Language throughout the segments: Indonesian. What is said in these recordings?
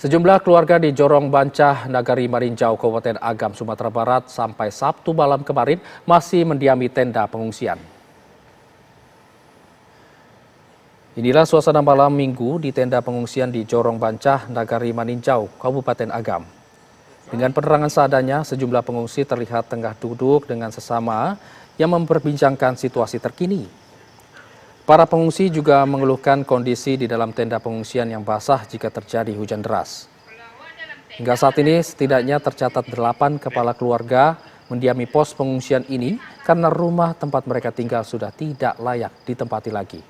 Sejumlah keluarga di Jorong Bancah, Nagari Marinjau, Kabupaten Agam, Sumatera Barat sampai Sabtu malam kemarin masih mendiami tenda pengungsian. Inilah suasana malam Minggu di tenda pengungsian di Jorong Bancah, Nagari Marinjau, Kabupaten Agam. Dengan penerangan seadanya, sejumlah pengungsi terlihat tengah duduk dengan sesama yang memperbincangkan situasi terkini. Para pengungsi juga mengeluhkan kondisi di dalam tenda pengungsian yang basah jika terjadi hujan deras. Hingga saat ini setidaknya tercatat 8 kepala keluarga mendiami pos pengungsian ini karena rumah tempat mereka tinggal sudah tidak layak ditempati lagi.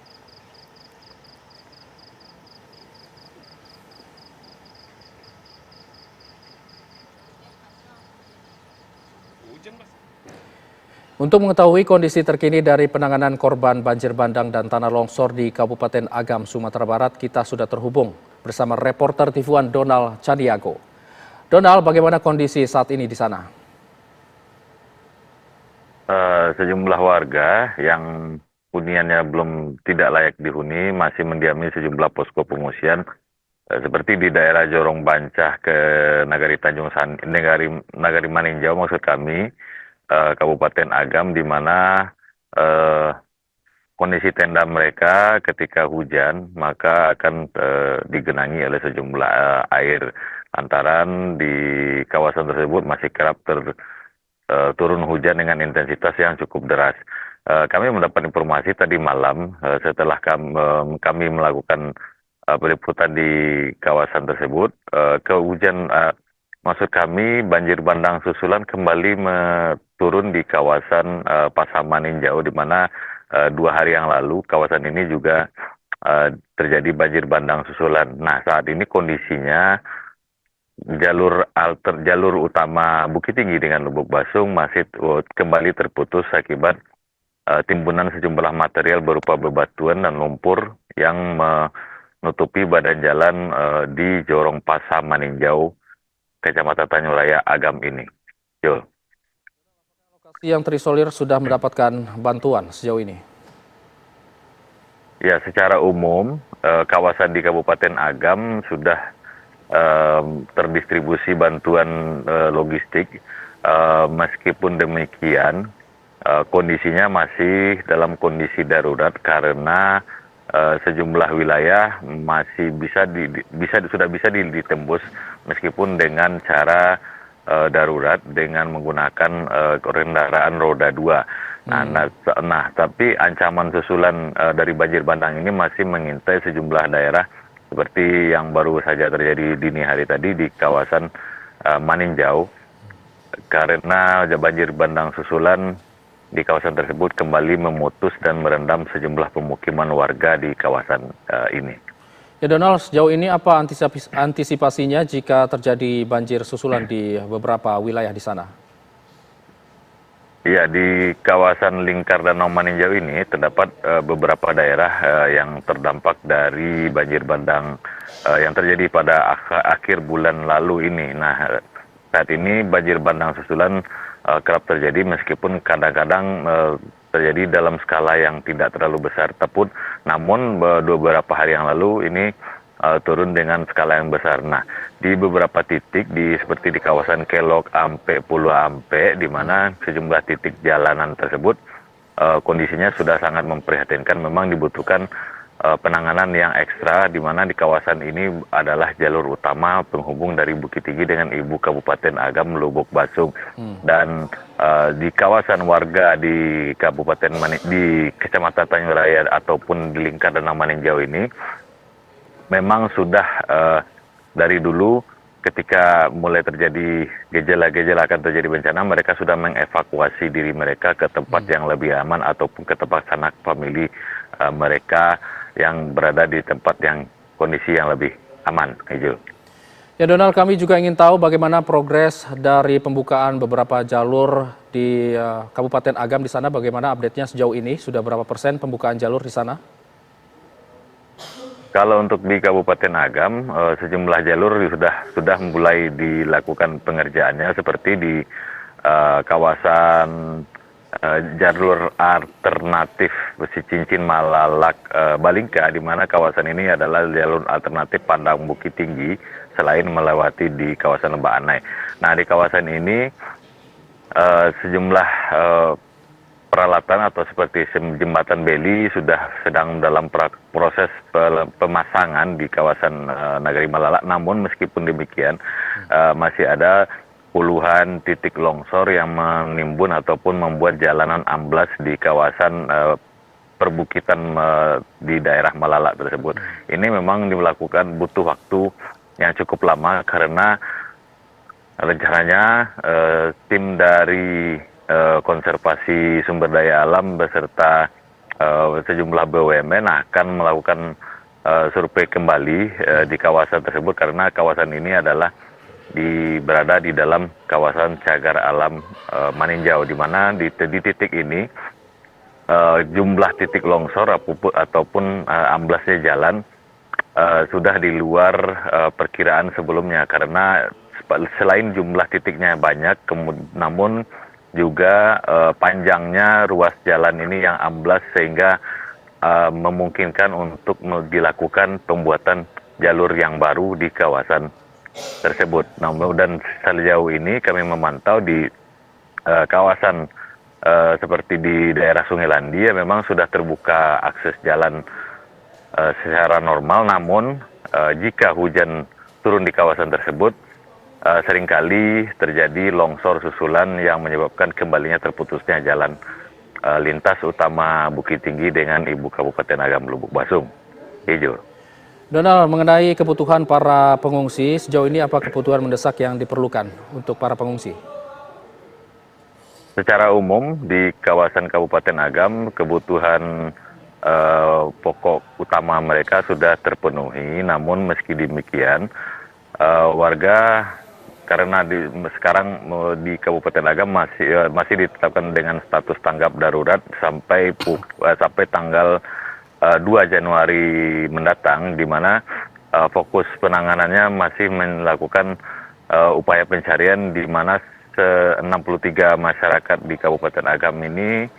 Untuk mengetahui kondisi terkini dari penanganan korban banjir bandang dan tanah longsor di Kabupaten Agam, Sumatera Barat, kita sudah terhubung bersama reporter TV1 Donald Chadiago. Donald, bagaimana kondisi saat ini di sana? Sejumlah warga yang huniannya belum tidak layak dihuni masih mendiami sejumlah posko pengungsian seperti di daerah Jorong Bancah ke Nagari Tanjung Nagari Maninjau maksud kami, Kabupaten Agam, di mana kondisi tenda mereka ketika hujan maka akan digenangi oleh sejumlah air lantaran di kawasan tersebut masih kerap turun hujan dengan intensitas yang cukup deras. Kami mendapat informasi tadi malam setelah kami melakukan peliputan di kawasan tersebut, maksud kami banjir bandang susulan kembali turun di kawasan Pasamaninjau, di mana 2 hari yang lalu kawasan ini juga terjadi banjir bandang susulan. Nah, saat ini kondisinya jalur utama Bukit Tinggi dengan Lubuk Basung masih kembali terputus akibat timbunan sejumlah material berupa bebatuan dan lumpur yang menutupi badan jalan di Jorong Pasamaninjau, Kecamatan Tanjung Raya, Agam ini. Yul. Lokasi yang terisolir sudah mendapatkan bantuan sejauh ini? Ya, secara umum kawasan di Kabupaten Agam sudah terdistribusi bantuan logistik. Meskipun demikian, kondisinya masih dalam kondisi darurat karena sejumlah wilayah masih sudah bisa ditembus meskipun dengan cara darurat dengan menggunakan kendaraan roda 2. Nah, tapi ancaman susulan dari banjir bandang ini masih mengintai sejumlah daerah seperti yang baru saja terjadi dini hari tadi di kawasan Maninjau, karena banjir bandang susulan di kawasan tersebut kembali memutus dan merendam sejumlah pemukiman warga di kawasan ini. Ya Donald, sejauh ini apa antisipasinya jika terjadi banjir susulan di beberapa wilayah di sana? Ya, di kawasan Lingkar Danau Maninjau ini terdapat beberapa daerah yang terdampak dari banjir bandang yang terjadi pada akhir bulan lalu ini. Nah, saat ini banjir bandang susulan kerap terjadi meskipun kadang-kadang terjadi dalam skala yang tidak terlalu besar teput, namun beberapa hari yang lalu ini turun dengan skala yang besar. Nah, di beberapa titik seperti di kawasan Kelok, Ampe, Pulau Ampe, di mana sejumlah titik jalanan tersebut kondisinya sudah sangat memprihatinkan. Memang dibutuhkan penanganan yang ekstra, di mana di kawasan ini adalah jalur utama penghubung dari Bukit Tinggi dengan ibu Kabupaten Agam, Lubuk Basung. Dan di kawasan warga di di Kecamatan Tanjung Raya ataupun di Lingkar Danau Maninjau ini memang sudah dari dulu ketika mulai terjadi gejala-gejala akan terjadi bencana, mereka sudah mengevakuasi diri mereka ke tempat yang lebih aman ataupun ke tempat sanak famili mereka yang berada di tempat yang kondisi yang lebih aman. Ijul. Ya Donald, kami juga ingin tahu bagaimana progres dari pembukaan beberapa jalur di Kabupaten Agam di sana, bagaimana update-nya sejauh ini, sudah berapa persen pembukaan jalur di sana? Kalau untuk di Kabupaten Agam, sejumlah jalur sudah mulai dilakukan pengerjaannya seperti di kawasan jalur alternatif Besi Cincin Malalak Balingka, di mana kawasan ini adalah jalur alternatif Pandang Bukit Tinggi selain melewati di kawasan Lembah Anai. Nah, di kawasan ini sejumlah peralatan atau seperti jembatan beli sudah sedang dalam proses pemasangan di kawasan Nagari Malalak. Namun meskipun demikian masih ada puluhan titik longsor yang menimbun ataupun membuat jalanan amblas di kawasan perbukitan di daerah Malalak tersebut. Ini memang dilakukan butuh waktu yang cukup lama karena rencananya tim dari konservasi sumber daya alam beserta sejumlah BUMN akan melakukan survei kembali di kawasan tersebut karena kawasan ini adalah berada di dalam kawasan cagar alam Maninjau, di mana di titik ini jumlah titik longsor ataupun amblasnya jalan sudah di luar perkiraan sebelumnya karena selain jumlah titiknya banyak, namun juga panjangnya ruas jalan ini yang amblas sehingga memungkinkan untuk dilakukan pembuatan jalur yang baru di kawasan tersebut. Namun dan sejauh ini kami memantau di kawasan seperti di daerah Sungai Landia memang sudah terbuka akses jalan secara normal, namun jika hujan turun di kawasan tersebut seringkali terjadi longsor susulan yang menyebabkan kembalinya terputusnya jalan lintas utama Bukit Tinggi dengan Ibu Kabupaten Agam Lubuk Basung. Ijo. Donald, mengenai kebutuhan para pengungsi, sejauh ini apa kebutuhan mendesak yang diperlukan untuk para pengungsi? Secara umum di kawasan Kabupaten Agam kebutuhan pokok utama mereka sudah terpenuhi, namun meski demikian warga karena sekarang di Kabupaten Agam masih ditetapkan dengan status tanggap darurat sampai tanggal 2 Januari mendatang, di mana fokus penanganannya masih melakukan upaya pencarian, di mana 63 masyarakat di Kabupaten Agam ini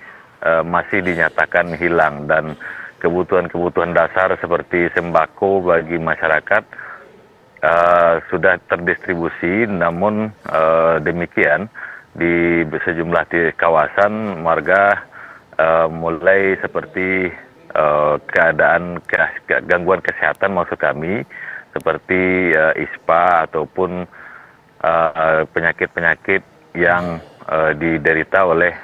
masih dinyatakan hilang, dan kebutuhan-kebutuhan dasar seperti sembako bagi masyarakat sudah terdistribusi. Namun demikian di sejumlah kawasan warga mulai seperti gangguan kesehatan maksud kami seperti ISPA ataupun penyakit-penyakit yang diderita oleh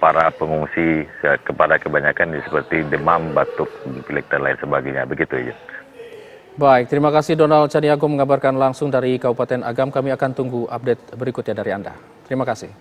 para pengungsi kepada kebanyakan seperti demam, batuk, pilek dan lain sebagainya. Begitu ya. Baik, terima kasih Donald Caniago mengabarkan langsung dari Kabupaten Agam. Kami akan tunggu update berikutnya dari Anda. Terima kasih.